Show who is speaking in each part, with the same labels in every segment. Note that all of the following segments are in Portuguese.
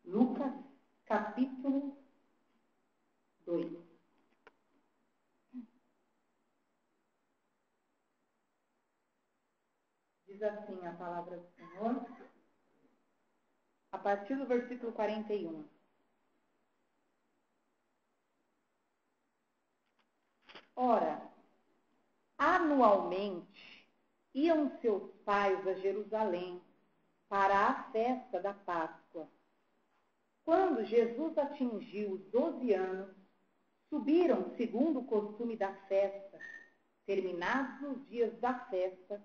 Speaker 1: Lucas, capítulo 2. Diz assim a palavra do Senhor, a partir do versículo 41. Ora, anualmente iam seus pais a Jerusalém para a festa da Páscoa. Quando Jesus atingiu os 12 anos, subiram segundo o costume da festa. Terminados os dias da festa,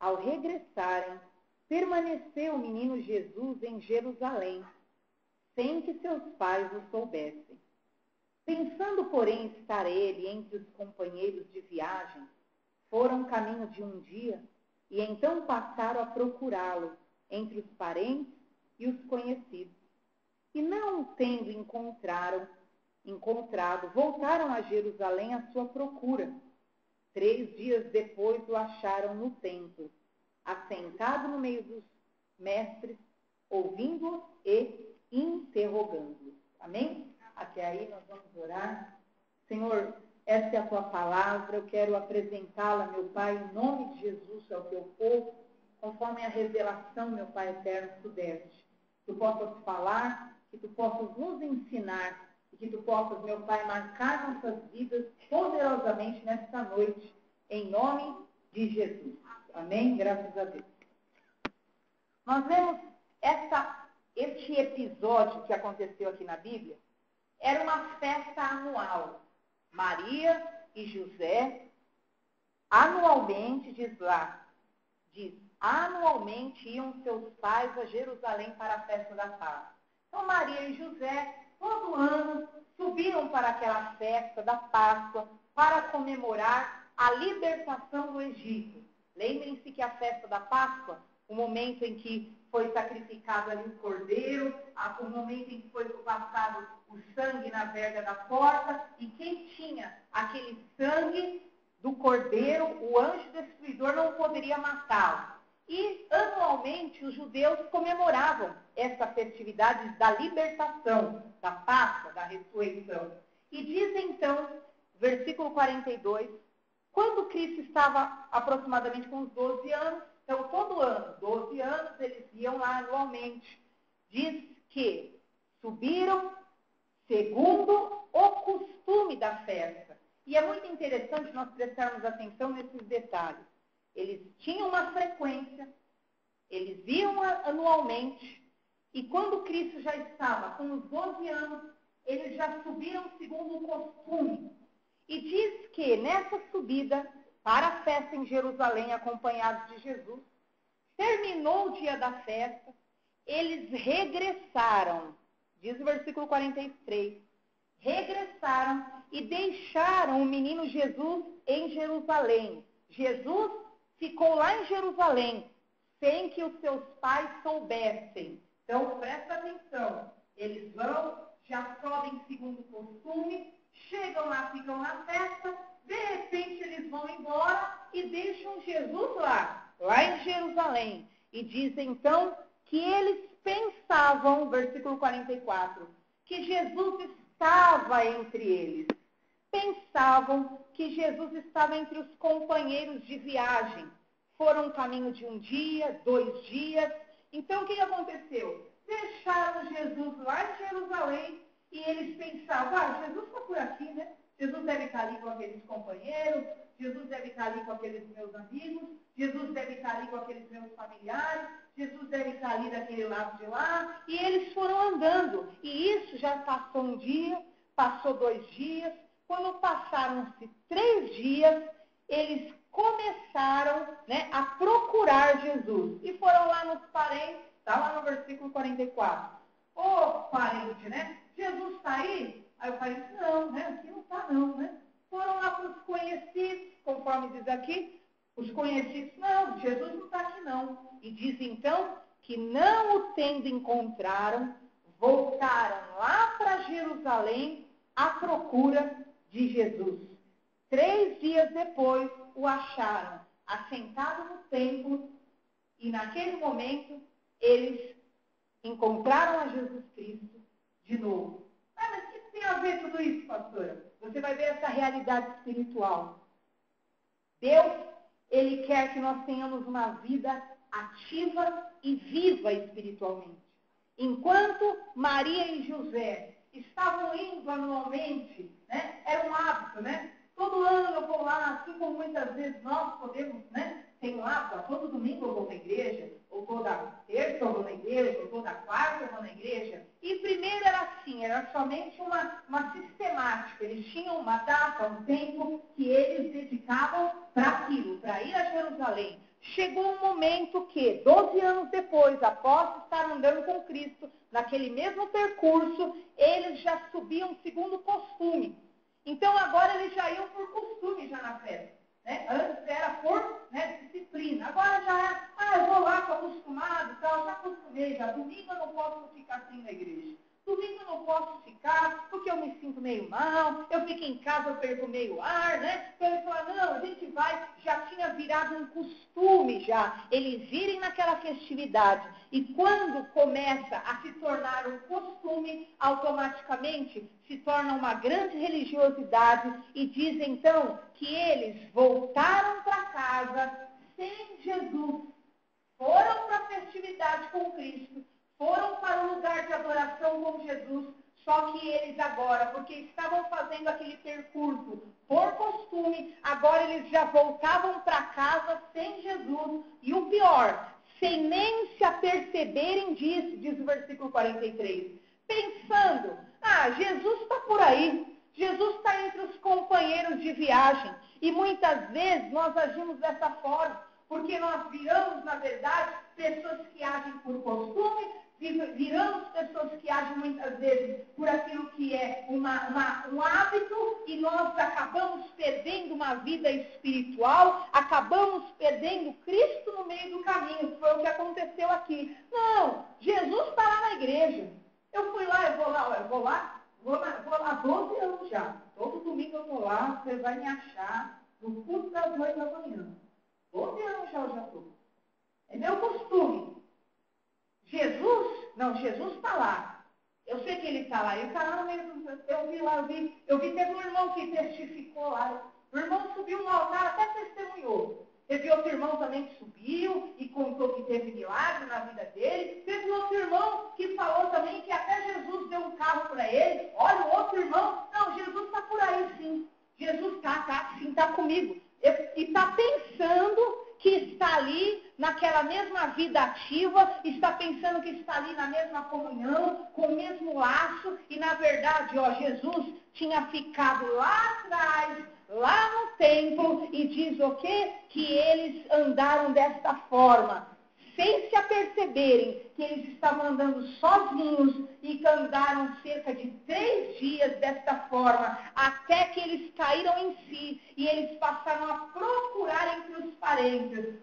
Speaker 1: ao regressarem, permaneceu o menino Jesus em Jerusalém, sem que seus pais o soubessem. Pensando, porém, estar ele entre os companheiros de viagem, foram caminho de um dia e então passaram a procurá-lo entre os parentes e os conhecidos. E não o tendo encontrado, voltaram a Jerusalém à sua procura. 3 dias depois o acharam no templo, assentado no meio dos mestres, ouvindo-os e interrogando-os. Amém? Até aí nós vamos orar. Senhor, essa é a tua palavra, eu quero apresentá-la, meu Pai, em nome de Jesus ao teu povo, conforme a revelação, meu Pai eterno, que tu deste. Que tu possas falar, que tu possas nos ensinar, e que tu possas, meu Pai, marcar nossas vidas poderosamente nesta noite, em nome de Jesus. Amém? Graças a Deus. Nós vemos este episódio que aconteceu aqui na Bíblia. Era uma festa anual. Maria e José, anualmente, anualmente iam seus pais a Jerusalém para a festa da Páscoa. Então, Maria e José, todo ano, subiram para aquela festa da Páscoa para comemorar a libertação do Egito. Lembrem-se que a festa da Páscoa, o momento em que foi sacrificado ali o cordeiro, o momento em que foi passado o sangue na verga da porta, e quem tinha aquele sangue do cordeiro, o anjo destruidor não poderia matá-lo. E, anualmente, os judeus comemoravam essa festividade da libertação, da Páscoa, da ressurreição. E diz então, versículo 42, quando Cristo estava aproximadamente com os 12 anos, então todo ano, 12 anos, eles iam lá anualmente. Diz que subiram segundo o costume da festa. E é muito interessante nós prestarmos atenção nesses detalhes. Eles tinham uma frequência, eles iam anualmente, e quando Cristo já estava com os 12 anos, eles já subiram segundo o costume. E diz que nessa subida para a festa em Jerusalém, acompanhados de Jesus, terminou o dia da festa, eles regressaram, diz o versículo 43, regressaram e deixaram o menino Jesus em Jerusalém. Jesus ficou lá em Jerusalém, sem que os seus pais soubessem. Então, presta atenção, eles vão, já sobem segundo o costume, chegam lá, ficam na festa, de repente eles vão embora e deixam Jesus lá em Jerusalém. E diz então que eles pensavam, versículo 44, que Jesus estava entre eles. Pensavam que Jesus estava entre os companheiros de viagem. Foram um caminho de um dia, 2 dias. Então, o que aconteceu? Deixaram Jesus lá em Jerusalém e eles pensavam, Jesus está por aqui, né? Jesus deve estar ali com aqueles companheiros, Jesus deve estar ali com aqueles meus amigos, Jesus deve estar ali com aqueles meus familiares, Jesus deve estar ali daquele lado de lá. E eles foram andando. E isso já passou um dia, passou 2 dias. Quando passaram-se 3 dias, eles começaram, a procurar Jesus. E foram lá nos parentes, está lá no versículo 44. Ô parente, Jesus está aí? Aí o parente, não, aqui não está não, Foram lá para os conhecidos, conforme diz aqui, os conhecidos, não, Jesus não está aqui não. E diz então que não o tendo encontraram, voltaram lá para Jerusalém à procura de Jesus. 3 dias depois o acharam assentado no templo e naquele momento eles encontraram a Jesus Cristo de novo. Ah, mas o que tem a ver tudo isso, pastora? Você vai ver essa realidade espiritual. Deus, Ele quer que nós tenhamos uma vida ativa e viva espiritualmente. Enquanto Maria e José estavam indo anualmente, né? Era um hábito, né? Todo ano eu vou lá, assim como muitas vezes nós podemos, né? Tem um hábito, todo domingo eu vou na igreja, ou toda terça eu vou na igreja, ou toda quarta eu vou na igreja. E primeiro era assim, era somente uma sistemática. Eles tinham uma data, um tempo que eles dedicavam para aquilo, para ir a Jerusalém. Chegou um momento que, 12 anos depois, após estar andando com Cristo, naquele mesmo percurso, eles já subiam segundo costume. Então agora eles já iam por costume já na festa. Né? Antes era por, né, disciplina. Agora já é, eu vou lá, estou acostumado, tal, já acostumei, já. Domingo eu não posso ficar assim na igreja. Domingo eu não posso ficar porque eu me sinto meio mal, eu fico em casa, eu perco meio ar, né? Então ele fala, não, a gente vai, já tinha virado um costume já, eles irem naquela festividade. E quando começa a se tornar um costume, automaticamente se torna uma grande religiosidade e diz então que eles voltaram para casa sem Jesus, foram para a festividade com Cristo, foram para o lugar de adoração com Jesus, só que eles agora, porque estavam fazendo aquele percurso por costume, agora eles já voltavam para casa sem Jesus. E o pior, sem nem se aperceberem disso, diz o versículo 43. Pensando, Jesus está por aí, Jesus está entre os companheiros de viagem. E muitas vezes nós agimos dessa forma, porque nós viramos, na verdade, pessoas que agem por costume, viramos pessoas que agem muitas vezes por aquilo que é um hábito, e nós acabamos perdendo uma vida espiritual, acabamos perdendo Cristo no meio do caminho. Foi o que aconteceu aqui. Não, Jesus está lá na igreja. Eu fui lá, eu vou lá 12 anos já. Todo domingo eu vou lá, você vai me achar no culto das 8 da manhã. 12 anos já eu já estou. É meu costume. Jesus está lá. Eu sei que ele está lá. Ele está lá no meio do... Eu vi, teve um irmão que testificou lá. O irmão subiu no altar, até testemunhou. Teve outro irmão também que subiu e contou que teve milagre na vida dele. Teve outro irmão que falou também que até Jesus deu um carro para ele. Olha, o outro irmão, não, Jesus está por aí sim. Jesus está comigo. E está pensando que está ali naquela mesma vida ativa, está pensando que está ali na mesma comunhão, com o mesmo laço, e na verdade, Jesus tinha ficado lá atrás, lá no templo, e diz o quê? Que eles andaram desta forma, sem se aperceberem que eles estavam andando sozinhos, e que andaram cerca de 3 dias desta forma, até que eles caíram em si, e eles passaram a procurar entre os parentes.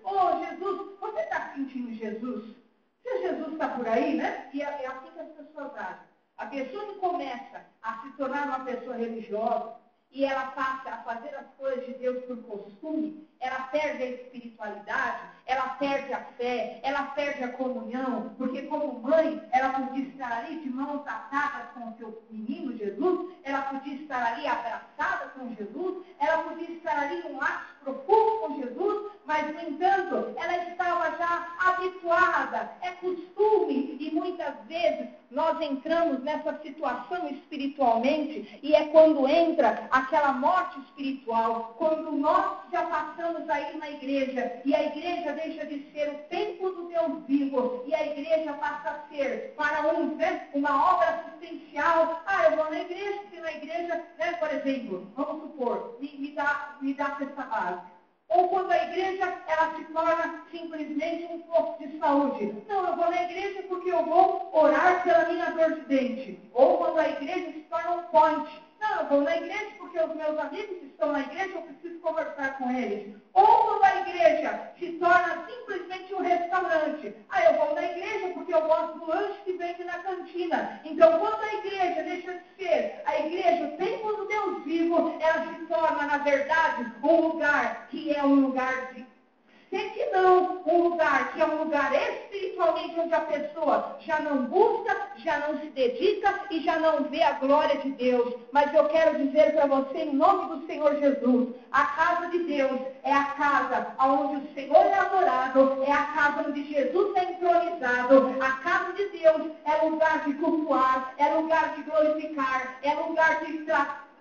Speaker 1: Jesus, você está sentindo Jesus? Se Jesus está por aí, né? E é assim que as pessoas agem. A pessoa que começa a se tornar uma pessoa religiosa, e ela passa a fazer as coisas de Deus por costume, ela perde a espiritualidade, ela perde a fé, ela perde a comunhão, porque como mãe, ela podia estar ali de mãos atadas com o seu menino Jesus, ela podia estar ali abraçada com Jesus, ela podia estar ali num laço profundo com Jesus, mas, no entanto, ela estava já habituada, é costume, e muitas vezes nós entramos nessa situação espiritualmente, e é quando entra aquela morte espiritual, quando nós já passamos a ir na igreja, e a igreja deixa de ser o templo do Deus vivo, e a igreja passa a ser para uns, né, uma obra assistencial. Eu vou na igreja, porque na igreja, né, por exemplo, vamos supor, me dá a cesta básica. Ou quando a igreja, ela se torna simplesmente um posto de saúde. Não, eu vou na igreja porque eu vou orar pela minha dor de dente. Ou quando a igreja se torna um point. Não, eu vou na igreja porque os meus amigos estão na igreja, eu preciso conversar com eles. Ou quando a igreja se torna simplesmente um restaurante. Eu vou na igreja porque eu gosto do lanche que vende na cantina. Então, quando a igreja deixa de ser a igreja, o templo do Deus vivo, ela se torna, na verdade, um lugar que é um lugar de ser que não um lugar que é um lugar espiritualmente onde a pessoa já não busca, já não se dedica e já não vê a glória de Deus. Mas eu quero dizer para você, em nome do Senhor Jesus, a casa de Deus é a casa onde o Senhor é adorado, é a casa onde Jesus é entronizado. A casa de Deus é lugar de cultuar, é lugar de glorificar, é lugar de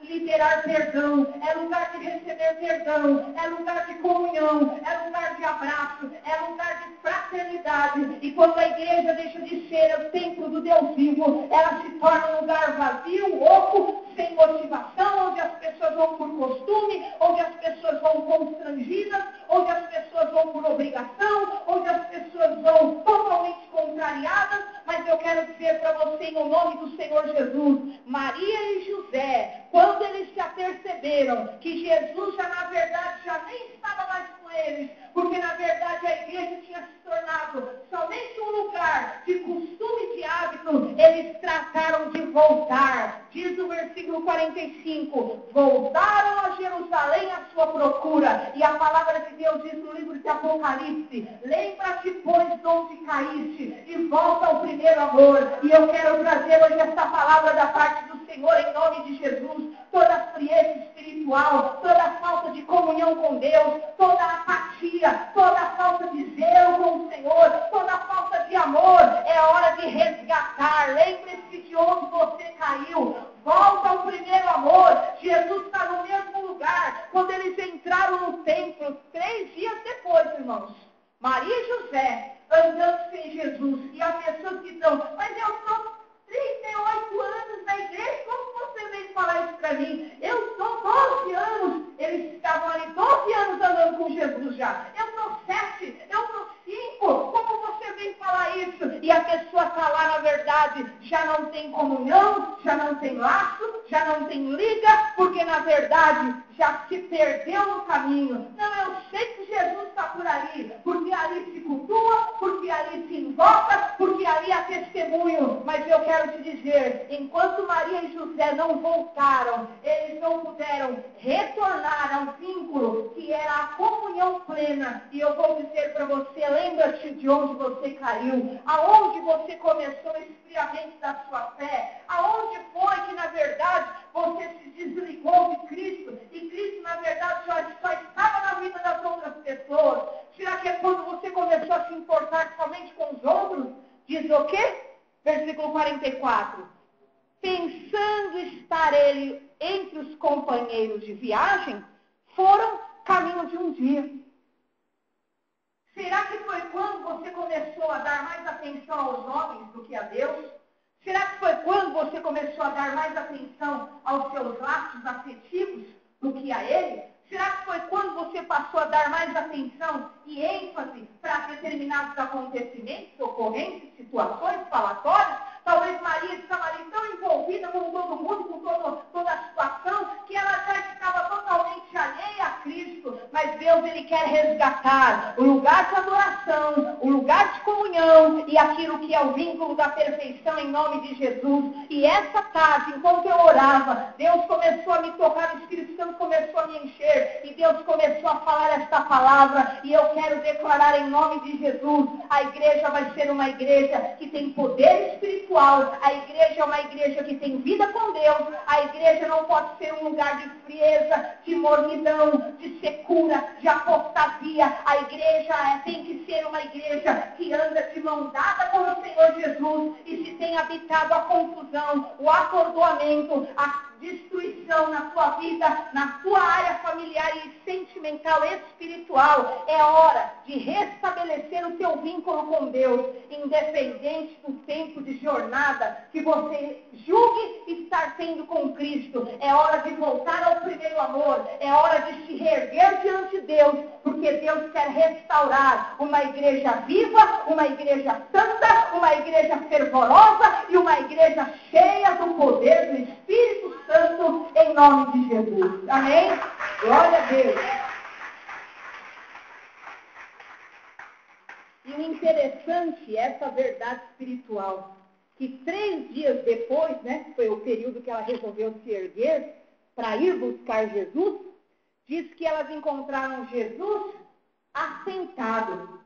Speaker 1: liberar perdão, é lugar de receber perdão, é lugar de comunhão, é lugar de abraço, é lugar de fraternidade. E quando a igreja deixa de ser o templo do Deus vivo, ela se torna um lugar vazio, oco, sem motivação, onde as pessoas vão por costume, onde as pessoas vão constrangidas, onde as pessoas vão por obrigação, onde as pessoas vão totalmente contrariadas. Mas eu quero dizer para você, em nome do Senhor Jesus, Maria e José, quando eles se aperceberam que Jesus já na verdade já nem estava mais com eles, porque na verdade a igreja tinha se tornado somente um lugar de costume e de hábito, eles trataram de voltar. Diz o versículo 45, voltaram a Jerusalém à sua procura. E a palavra de Deus diz no livro de Apocalipse, lembra-te, pois, de onde caíste, e volta ao primeiro amor. E eu quero trazer hoje esta palavra da parte do Senhor, em nome de Jesus. Toda a frieza espiritual, toda a falta de comunhão com Deus, toda a apatia, toda a falta de zelo com o Senhor, toda a falta de amor, é hora de resgatar. Lembre-se de onde você caiu, volta ao primeiro amor. Jesus está no mesmo lugar. Quando eles entraram no templo, 3 dias depois, irmãos, Maria e José andando sem Jesus, e há pessoas que estão, mas eu estou 38 anos na igreja, como você veio falar isso para mim? Eu estou 12 anos, eles estavam ali 12 anos andando com Jesus já. Eu estou 7, eu estou 5, como você veio falar isso? E a pessoa está lá, na verdade, já não tem comunhão, já não tem laço, já não tem liga, porque na verdade já se perdeu no caminho. Não, eu sei que Jesus está por ali, porque ali se cultua, porque ali se invoca, porque ali há testemunho. Mas eu quero te dizer, enquanto Maria e José não voltaram, eles não puderam retornar ao vínculo que era a comunhão plena. E eu vou dizer para você, lembra-te de onde você caiu, aonde você começou o esfriamento da sua fé, aonde foi que na verdade você se desligou de Cristo, e Cristo na verdade só estava na vida das outras pessoas. Será que é quando você começou a se importar somente com os outros? Diz o quê? Versículo 44. Pensando estar ele entre os companheiros de viagem, foram caminho de um dia. Será que foi quando você começou a dar mais atenção aos homens do que a Deus? Será que foi quando você começou a dar mais atenção aos seus laços afetivos do que a Ele? Será que foi quando você passou a dar mais atenção e ênfase para determinados acontecimentos, ocorrências, situações, falatórios? Talvez Maria estava ali tão envolvida com todo mundo, com toda a situação, que ela já estava totalmente alheia a Cristo. Mas Deus, Ele quer resgatar o lugar de adoração, o lugar de comunhão e aquilo que é o vínculo da perfeição em nome de Jesus. E essa tarde, enquanto eu orava, Deus começou a me tocar, o Espírito Santo começou a me encher e Deus começou a falar esta palavra. E eu quero declarar em nome de Jesus, a igreja vai ser uma igreja que tem poder espiritual. A igreja é uma igreja que tem vida com Deus. A igreja não pode ser um lugar de frieza, de mornidão, de secura, de apostasia. A igreja tem que ser uma igreja que anda de mão dada com o Senhor Jesus. E se tem habitado a confusão, o atordoamento, a destruição na sua vida, na sua área familiar e sentimental, espiritual, é hora de restabelecer o teu vínculo com Deus, independente do tempo de jornada que você julgue estar tendo com Cristo. É hora de voltar ao primeiro amor, é hora de se reerguer diante de Deus, porque Deus quer restaurar uma igreja viva, uma igreja santa, uma igreja fervorosa e uma igreja cheia do poder do Espírito Santo, em nome de Jesus. Amém? Glória a Deus. E o interessante é essa verdade espiritual, que 3 dias depois, foi o período que ela resolveu se erguer para ir buscar Jesus, diz que elas encontraram Jesus assentado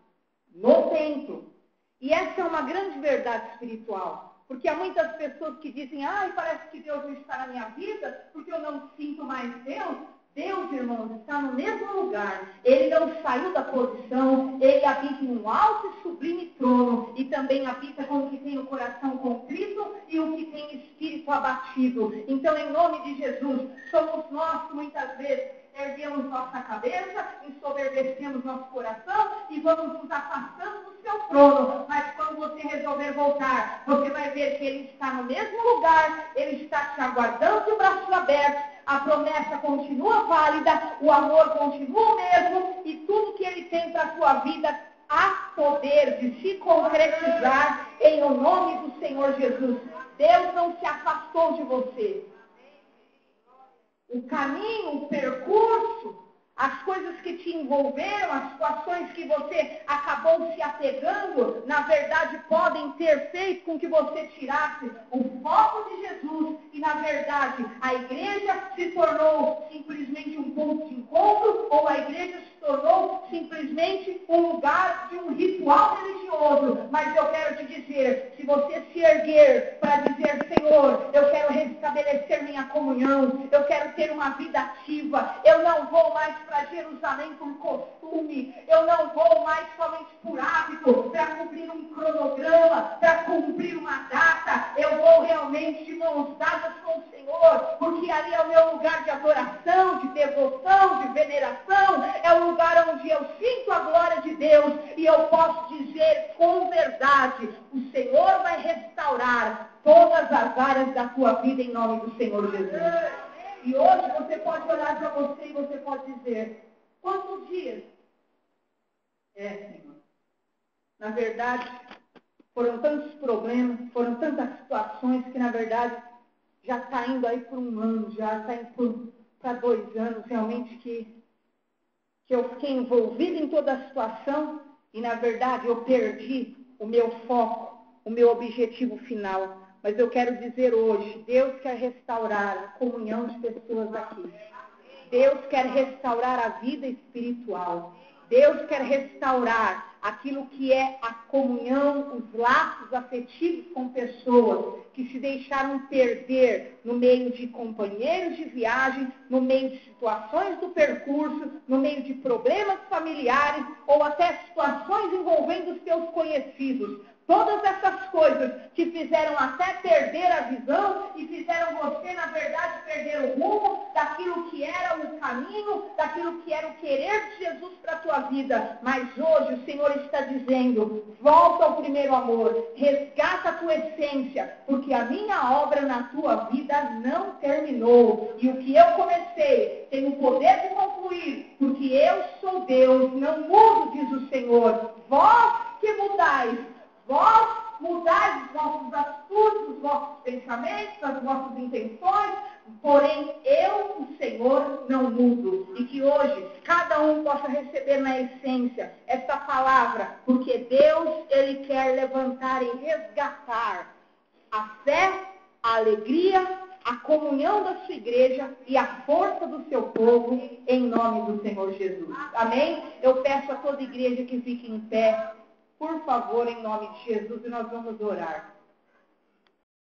Speaker 1: no templo. E essa é uma grande verdade espiritual. Porque há muitas pessoas que dizem, parece que Deus não está na minha vida, porque eu não sinto mais Deus. Deus, irmãos, está no mesmo lugar. Ele não saiu da posição, ele habita em um alto e sublime trono, e também habita com o que tem o coração contrito e o que tem espírito abatido. Então, em nome de Jesus, somos nós que muitas vezes erguemos nossa cabeça, ensoberbecemos nosso coração e vamos nos afastando do seu trono. Mas quando você resolver voltar, você vai ver que ele está no mesmo lugar, ele está te aguardando de braços abertos. A promessa continua válida, o amor continua o mesmo e tudo que ele tem para a sua vida há poder de se concretizar em o nome do Senhor Jesus. Deus não se afastou de você. O caminho, o percurso, as coisas que te envolveram, as situações que você acabou se apegando, na verdade podem ter feito com que você tirasse o foco de Jesus e, na verdade, a igreja se tornou simplesmente um ponto de encontro ou a igreja se tornou simplesmente um lugar de um ritual religioso. Mas eu quero te dizer, se você se erguer para dizer, Senhor, eu quero restabelecer minha comunhão, eu quero ter uma vida ativa, eu não vou mais para Jerusalém por costume, eu não vou mais somente por hábito, para cumprir um cronograma, para cumprir uma data, eu vou realmente de mãos dadas com o Senhor, porque ali é o meu lugar de adoração, de devoção, de veneração, é o lugar onde eu sinto a glória de Deus e eu posso dizer com verdade, o Senhor vai restaurar todas as áreas da tua vida em nome do Senhor Jesus. E hoje você pode olhar para você e você pode dizer, quantos dias? Senhor. Na verdade, foram tantos problemas, foram tantas situações que, na verdade, já está indo aí por um ano, já está indo para 2 anos, realmente, que eu fiquei envolvida em toda a situação e, na verdade, eu perdi o meu foco, o meu objetivo final. Mas eu quero dizer hoje, Deus quer restaurar a comunhão de pessoas aqui. Deus quer restaurar a vida espiritual. Deus quer restaurar aquilo que é a comunhão, os laços afetivos com pessoas que se deixaram perder no meio de companheiros de viagem, no meio de situações do percurso, no meio de problemas familiares ou até situações envolvendo os seus conhecidos. Todas essas coisas te fizeram até perder a visão e fizeram você, na verdade, perder o rumo daquilo que era o caminho, daquilo que era o querer de Jesus para a tua vida. Mas hoje o Senhor está dizendo, volta ao primeiro amor, resgata a tua essência, porque a minha obra na tua vida não terminou. E o que eu comecei tem o poder de concluir, porque eu sou Deus, não mudo, diz o Senhor. Vós que mudais. Vós mudais os vossos atitudes, os vossos pensamentos, as vossas intenções, porém eu, o Senhor, não mudo. E que hoje cada um possa receber na essência esta palavra, porque Deus, Ele quer levantar e resgatar a fé, a alegria, a comunhão da sua igreja e a força do seu povo, em nome do Senhor Jesus. Amém? Eu peço a toda igreja que fique em pé, por favor, em nome de Jesus, e nós vamos orar.